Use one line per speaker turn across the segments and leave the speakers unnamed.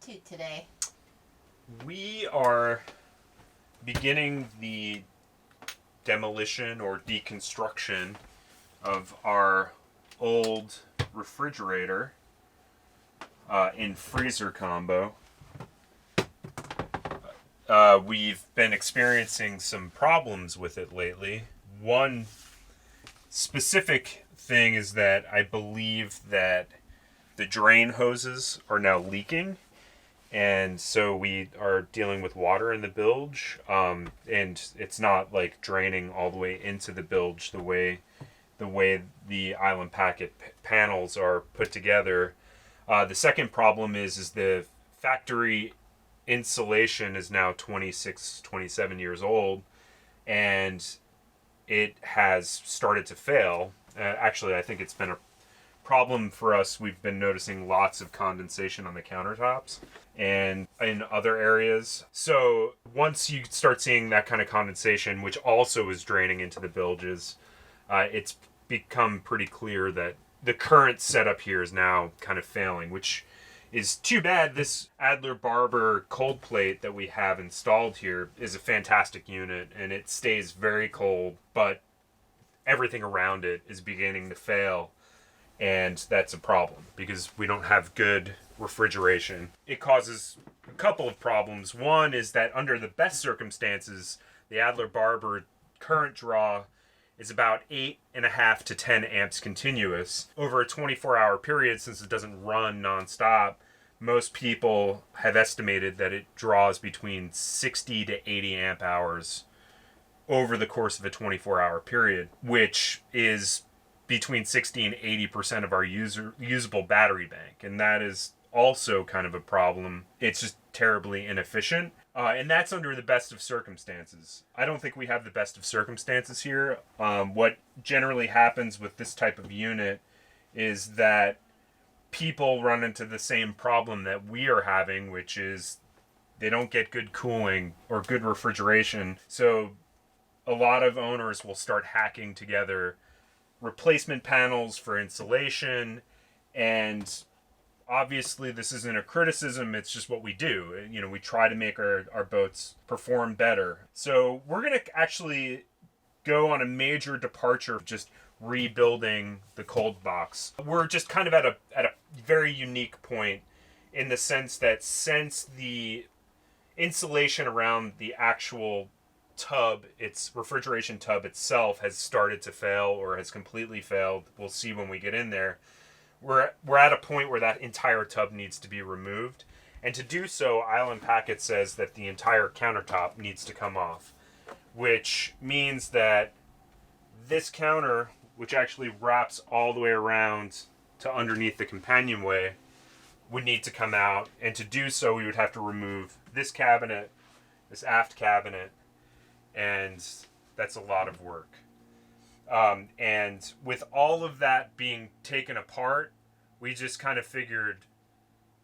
to today?
We are beginning the demolition or deconstruction of our old refrigerator in freezer combo. We've been experiencing some problems with it lately. One specific thing is that I believe that the drain hoses are now leaking, and so we are dealing with water in the bilge, and it's not like draining all the way into the bilge the way the island packet panels are put together. The second problem is the factory insulation is now 27 years old, and it has started to fail. Actually, I think it's been a problem for us. We've been noticing lots of condensation on the countertops and in other areas. So once you start seeing that kind of condensation, which also is draining into the bilges, it's become pretty clear that the current setup here is now kind of failing, which is too bad. This Adler-Barber cold plate that we have installed here is a fantastic unit, and it stays very cold, but everything around it is beginning to fail, and that's a problem because we don't have good refrigeration. It causes a couple of problems. One is that under the best circumstances, the Adler-Barber current draw is about 8.5 to 10 amps continuous. Over a 24-hour period, since it doesn't run nonstop, most people have estimated that it draws between 60 to 80 amp hours over the course of a 24-hour period, which is between 60 and 80% of our usable battery bank. And that is also kind of a problem. It's just terribly inefficient. And that's under the best of circumstances. I don't think we have the best of circumstances here. What generally happens with this type of unit is that people run into the same problem that we are having, which is they don't get good cooling or good refrigeration. So a lot of owners will start hacking together replacement panels for insulation, and obviously this isn't a criticism, it's just what we do. You know, we try to make our boats perform better. So we're going to actually go on a major departure of just rebuilding the cold box. We're just kind of at a very unique point in the sense that since the insulation around the actual tub, its refrigeration tub itself, has started to fail or has completely failed. We'll see when we get in there. We're at a point where that entire tub needs to be removed, and to do so, Island Packet says that the entire countertop needs to come off, which means that this counter, which actually wraps all the way around to underneath the companionway, would need to come out, and to do so we would have to remove this cabinet, this aft cabinet, and that's a lot of work. And with all of that being taken apart, we just kind of figured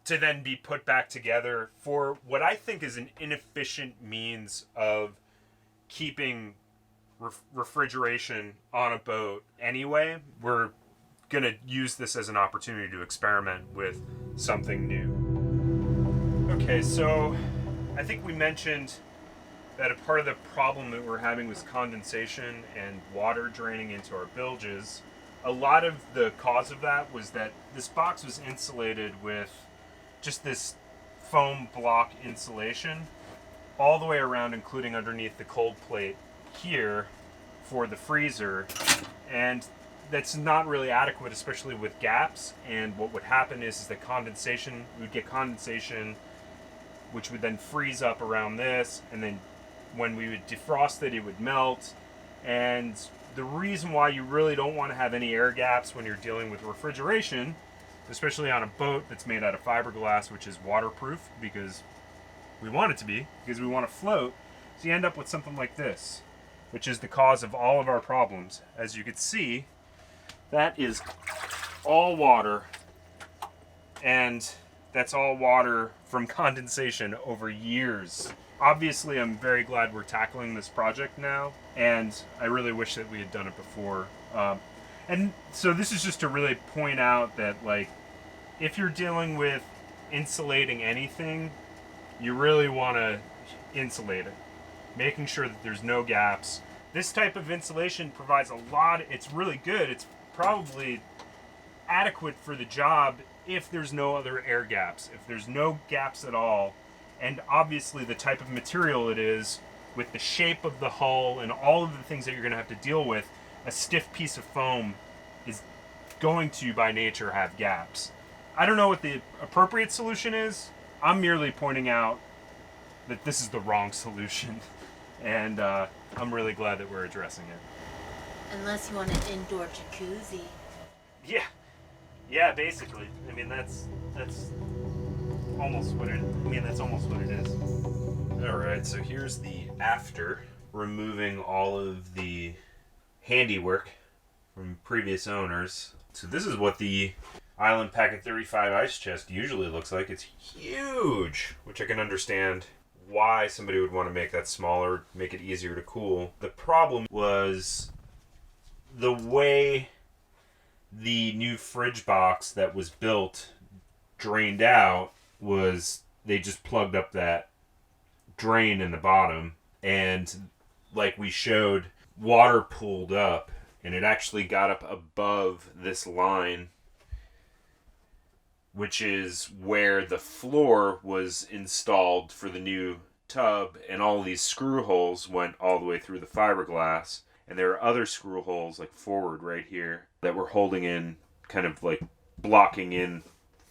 to then be put back together for what I think is an inefficient means of keeping refrigeration on a boat anyway. We're going to use this as an opportunity to experiment with something new. Okay, so I think we mentioned that a part of the problem that we're having was condensation and water draining into our bilges. A lot of the cause of that was that this box was insulated with just this foam block insulation all the way around, including underneath the cold plate here for the freezer. And that's not really adequate, especially with gaps. And what would happen is that condensation, we would get condensation, which would then freeze up around this, and then when we would defrost it, it would melt. And the reason why you really don't want to have any air gaps when you're dealing with refrigeration, especially on a boat that's made out of fiberglass, which is waterproof, because we want it to be, because we want to float, so you end up with something like this, which is the cause of all of our problems. As you can see, that is all water, and that's all water from condensation over years. Obviously, I'm very glad we're tackling this project now, and I really wish that we had done it before. And so this is just to really point out that, like, if you're dealing with insulating anything, you really want to insulate it, making sure that there's no gaps. This type of insulation provides a lot. It's really good. It's probably adequate for the job if there's no other air gaps, if there's no gaps at all. And obviously the type of material it is, with the shape of the hull and all of the things that you're going to have to deal with, a stiff piece of foam is going to, by nature, have gaps. I don't know what the appropriate solution is. I'm merely pointing out that this is the wrong solution. And I'm really glad that we're addressing it.
Unless you want an indoor jacuzzi.
Yeah, basically. I mean, that's almost what it is. All right, so here's the after, removing all of the handiwork from previous owners. So this is what the Island Packet 35 ice chest usually looks like. It's huge, which I can understand why somebody would want to make that smaller, make it easier to cool. The problem was the way the new fridge box that was built drained out was they just plugged up that drain in the bottom, and like we showed, water pooled up, and it actually got up above this line, which is where the floor was installed for the new tub, and all these screw holes went all the way through the fiberglass, and there are other screw holes like forward right here that were holding in, kind of like blocking in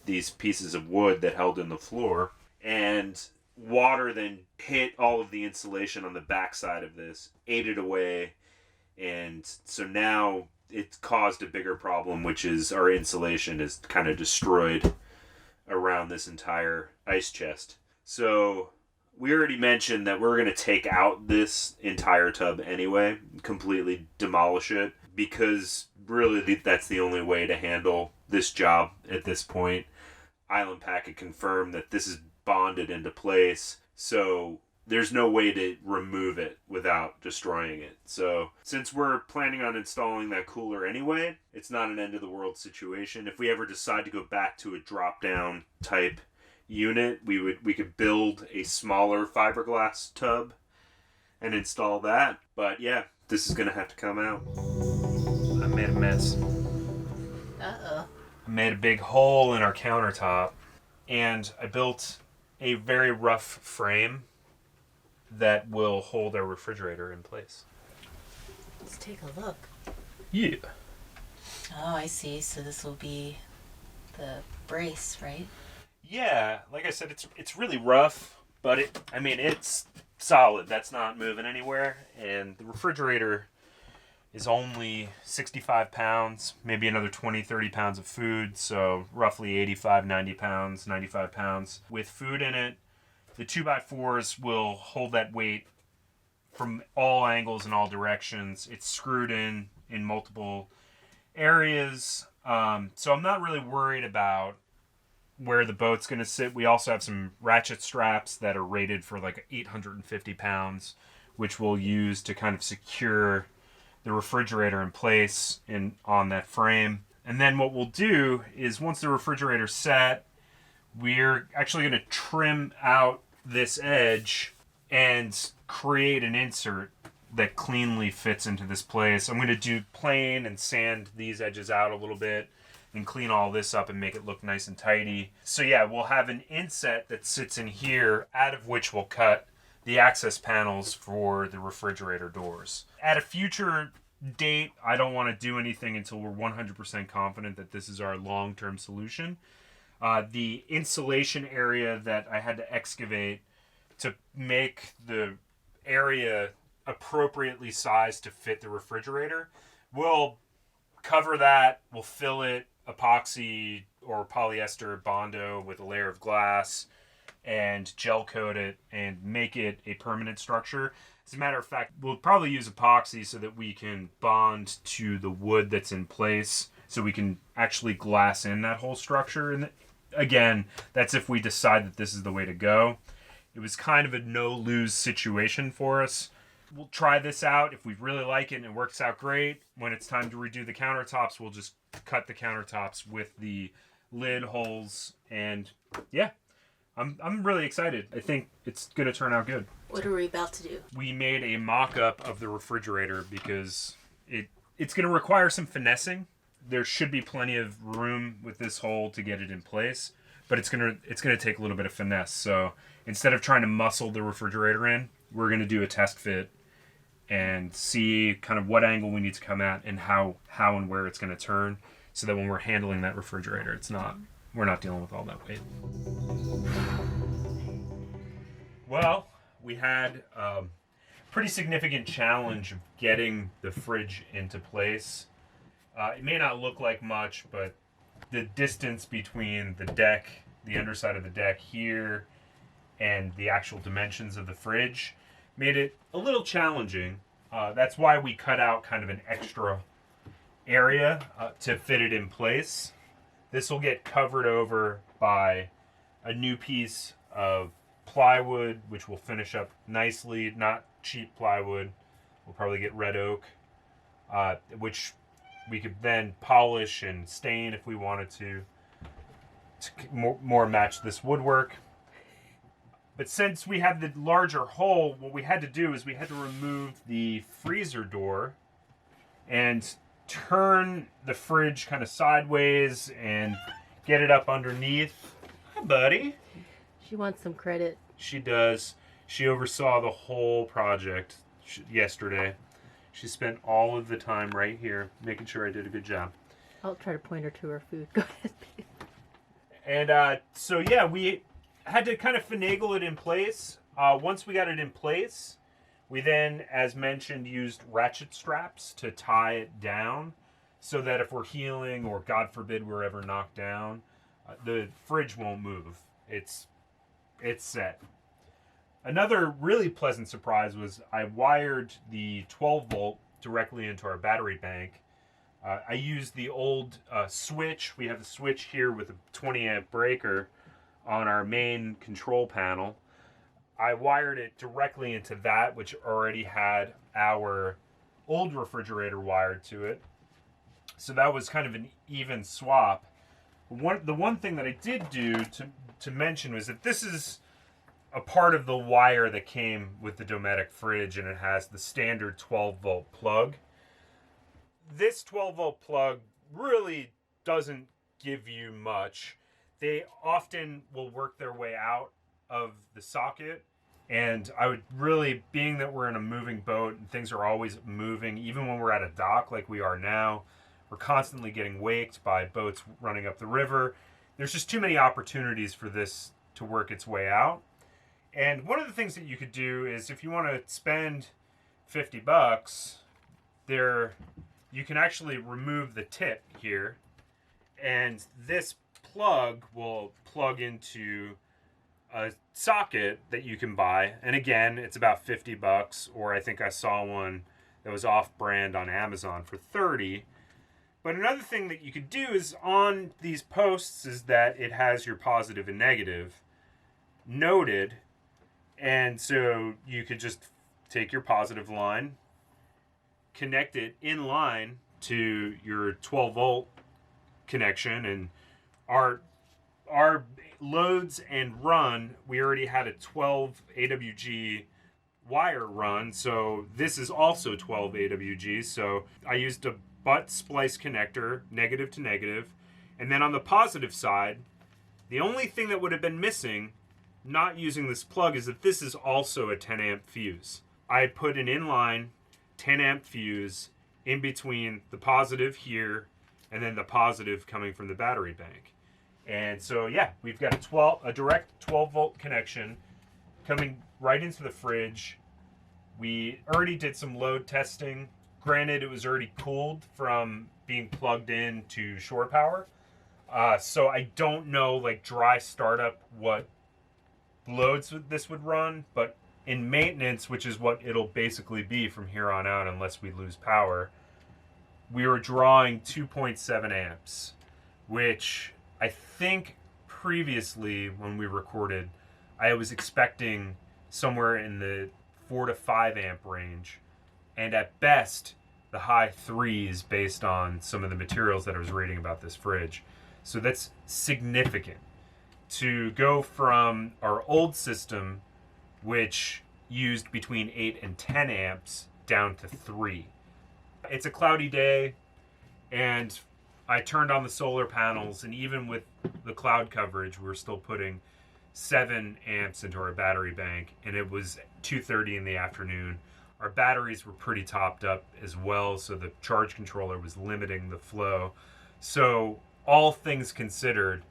these pieces of wood that held in the floor, and water then hit all of the insulation on the backside of this, ate it away, and so now it's caused a bigger problem, which is our insulation is kind of destroyed around this entire ice chest. So we already mentioned that we're going to take out this entire tub anyway, completely demolish it, because really that's the only way to handle this job at this point. Island Packet confirmed that this is bonded into place, so there's no way to remove it without destroying it. So since we're planning on installing that cooler anyway, it's not an end of the world situation. If we ever decide to go back to a drop down type unit, we could build a smaller fiberglass tub and install that. But yeah, this is gonna have to come out. I made a mess.
Uh-oh.
I made a big hole in our countertop, and I built a very rough frame that will hold our refrigerator in place.
Let's take a look.
Yeah.
Oh, I see. So this will be the brace, right?
Yeah, like I said, it's really rough, but it's solid. That's not moving anywhere, and the refrigerator is only 65 pounds, maybe another 20, 30 pounds of food, so roughly 85, 90 pounds, 95 pounds. With food in it, the 2x4s will hold that weight from all angles and all directions. It's screwed in multiple areas, so I'm not really worried about where the boat's going to sit. We also have some ratchet straps that are rated for like 850 pounds, which we'll use to kind of secure the refrigerator in place on that frame. And then what we'll do is, once the refrigerator's set, we're actually going to trim out this edge and create an insert that cleanly fits into this place. I'm going to do plane and sand these edges out a little bit and clean all this up and make it look nice and tidy. So yeah, we'll have an inset that sits in here, out of which we'll cut the access panels for the refrigerator doors. At a future date, I don't want to do anything until we're 100% confident that this is our long-term solution. The insulation area that I had to excavate to make the area appropriately sized to fit the refrigerator, we'll cover that, we'll fill it epoxy or polyester Bondo with a layer of glass and gel coat it and make it a permanent structure. As a matter of fact, we'll probably use epoxy so that we can bond to the wood that's in place, so we can actually glass in that whole structure. And again, that's if we decide that this is the way to go. It was kind of a no-lose situation for us. We'll try this out. If we really like it and it works out great, when it's time to redo the countertops, we'll just cut the countertops with the lid holes And yeah, I'm really excited. I think it's going to turn out good.
What are we about to do?
We made a mock-up of the refrigerator because it's going to require some finessing. There should be plenty of room with this hole to get it in place, but it's going to take a little bit of finesse. So instead of trying to muscle the refrigerator in, we're going to do a test fit and see kind of what angle we need to come at and how and where it's going to turn, so that when we're handling that refrigerator, we're not dealing with all that weight. Well, we had a pretty significant challenge of getting the fridge into place. It may not look like much, but the distance between the deck, the underside of the deck here, and the actual dimensions of the fridge made it a little challenging. That's why we cut out kind of an extra area to fit it in place. This will get covered over by a new piece of plywood, which will finish up nicely. Not cheap plywood. We'll probably get red oak, which we could then polish and stain if we wanted to more match this woodwork. But since we had the larger hole, what we had to do is we had to remove the freezer door and turn the fridge kind of sideways and get it up underneath. Hi, buddy.
She wants some credit.
She does. She oversaw the whole project yesterday. She spent all of the time right here making sure I did a good job.
I'll try to point her to her food. Go ahead, babe.
And so, yeah, we had to kind of finagle it in place. Once we got it in place, we then, as mentioned, used ratchet straps to tie it down so that if we're healing or, God forbid, we're ever knocked down, the fridge won't move. It's set. Another really pleasant surprise was I wired the 12-volt directly into our battery bank. I used the old switch. We have the switch here with a 20-amp breaker on our main control panel. I wired it directly into that, which already had our old refrigerator wired to it. So that was kind of an even swap. The one thing that I did do to mention was that this is a part of the wire that came with the Dometic fridge, and it has the standard 12-volt plug. This 12-volt plug really doesn't give you much. They often will work their way out of the socket, and I would really, being that we're in a moving boat and things are always moving, even when we're at a dock like we are now, we're constantly getting waked by boats running up the river. There's just too many opportunities for this to work its way out. And one of the things that you could do is, if you want to spend $50, you can actually remove the tip here, and this plug will plug into a socket that you can buy. And again, it's about $50, or I think I saw one that was off-brand on Amazon for $30. But another thing that you could do is on these posts is that it has your positive and negative noted. And so you could just take your positive line, connect it in line to your 12-volt connection, and our loads and run, we already had a 12 AWG wire run, so this is also 12 AWG. So I used a butt splice connector, negative to negative, and then on the positive side, the only thing that would have been missing not using this plug is that this is also a 10 amp fuse. I put an inline 10 amp fuse in between the positive here and then the positive coming from the battery bank. And so, yeah, we've got a direct 12-volt connection coming right into the fridge. We already did some load testing. Granted, it was already cooled from being plugged in to shore power. So I don't know, like dry startup, what loads this would run. But in maintenance, which is what it'll basically be from here on out unless we lose power, we were drawing 2.7 amps, which I think previously when we recorded, I was expecting somewhere in the 4 to 5 amp range, and at best the high threes based on some of the materials that I was reading about this fridge. So that's significant. to go from our old system, which used between 8 and 10 amps, down to 3. It's a cloudy day, and I turned on the solar panels, and even with the cloud coverage, we're still putting 7 amps into our battery bank, and it was 2:30 in the afternoon. Our batteries were pretty topped up as well, so the charge controller was limiting the flow. So all things considered,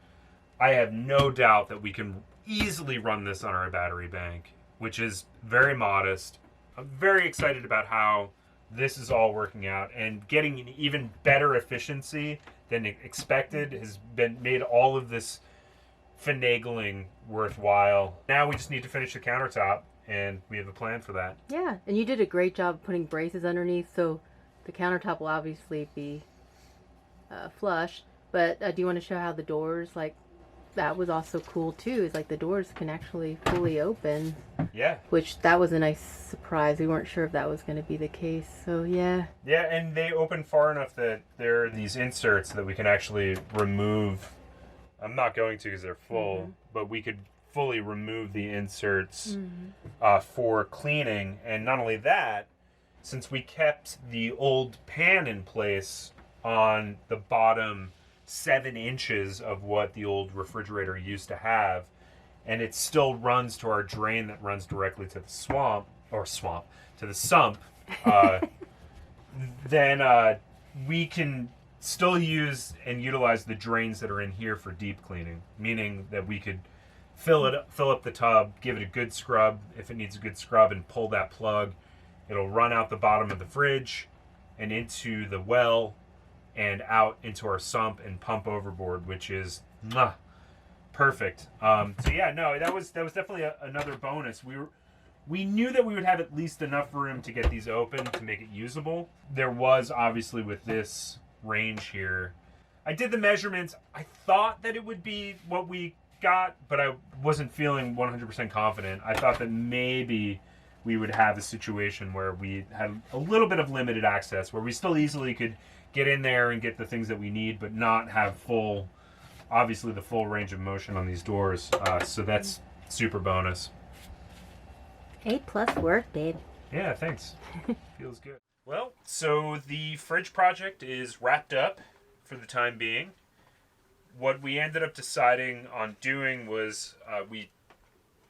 I have no doubt that we can easily run this on our battery bank, which is very modest. I'm very excited about how this is all working out, and getting an even better efficiency than expected has been made all of this finagling worthwhile. Now we just need to finish the countertop, and we have a plan for that.
Yeah, and you did a great job putting braces underneath, so the countertop will obviously be flush. But do you want to show how the doors, like, that was also cool too, is like the doors can actually fully open.
Yeah.
Which, that was a nice surprise. We weren't sure if that was going to be the case, so yeah.
Yeah, and they open far enough that there are these inserts that we can actually remove. I'm not going to because they're full, but we could fully remove the inserts for cleaning. And not only that, since we kept the old pan in place on the bottom 7 inches of what the old refrigerator used to have, and it still runs to our drain that runs directly to the to the sump, then we can still use and utilize the drains that are in here for deep cleaning, meaning that we could fill up the tub, give it a good scrub if it needs a good scrub, and pull that plug. It'll run out the bottom of the fridge and into the well and out into our sump and pump overboard, which is perfect. So yeah, no, that was definitely another bonus. We knew that we would have at least enough room to get these open to make it usable. There was obviously with this range here, I did the measurements. I thought that it would be what we got, but I wasn't feeling 100% confident. I thought that maybe we would have a situation where we had a little bit of limited access, where we still easily could get in there and get the things that we need, but not have obviously the full range of motion on these doors. So that's super bonus.
A+ work, babe.
Yeah, thanks. Feels good. Well, so the fridge project is wrapped up for the time being. What we ended up deciding on doing was we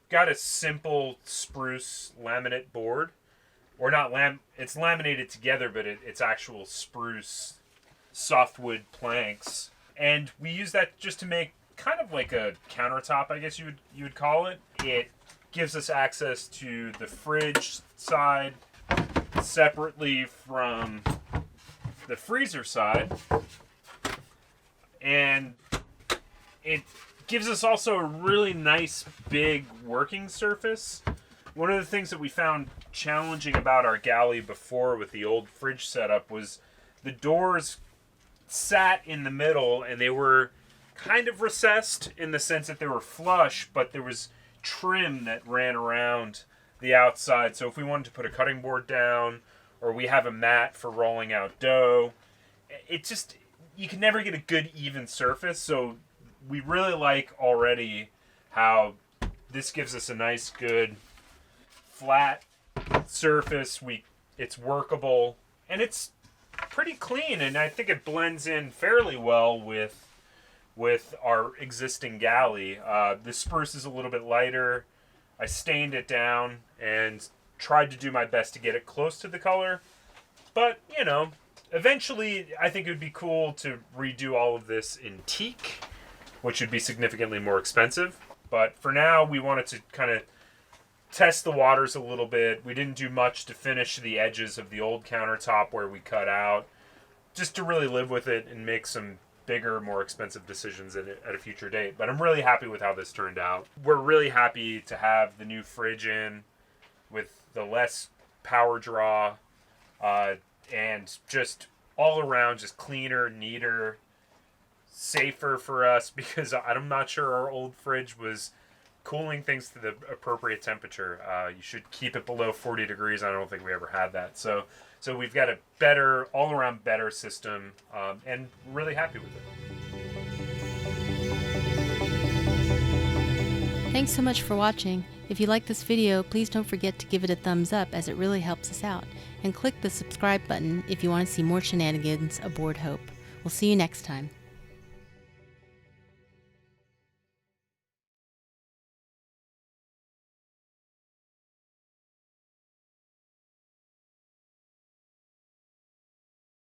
got a simple spruce laminate board. Or not it's laminated together, but it's actual spruce softwood planks. And we use that just to make kind of like a countertop, I guess you would call it. It gives us access to the fridge side separately from the freezer side. And it gives us also a really nice big working surface. One of the things that we found challenging about our galley before with the old fridge setup was the doors sat in the middle, and they were kind of recessed in the sense that they were flush, but there was trim that ran around the outside. So if we wanted to put a cutting board down, or we have a mat for rolling out dough, you can never get a good even surface. So we really like already how this gives us a nice good flat surface. It's workable, and it's pretty clean, and I think it blends in fairly well with our existing galley. The spruce is a little bit lighter. I stained it down and tried to do my best to get it close to the color, but eventually I think it would be cool to redo all of this in teak, which would be significantly more expensive. But for now, we wanted to kind of test the waters a little bit. We didn't do much to finish the edges of the old countertop where we cut out, just to really live with it and make some bigger, more expensive decisions at a future date. But I'm really happy with how this turned out. We're really happy to have the new fridge in with the less power draw, and just all around just cleaner, neater, safer for us, because I'm not sure our old fridge was cooling things to the appropriate temperature. You should keep it below 40 degrees. I don't think we ever had that. So we've got a better, all-around better system, and really happy with it.
Thanks so much for watching. If you like this video, please don't forget to give it a thumbs up as it really helps us out. And click the subscribe button if you want to see more shenanigans aboard Hope. We'll see you next time.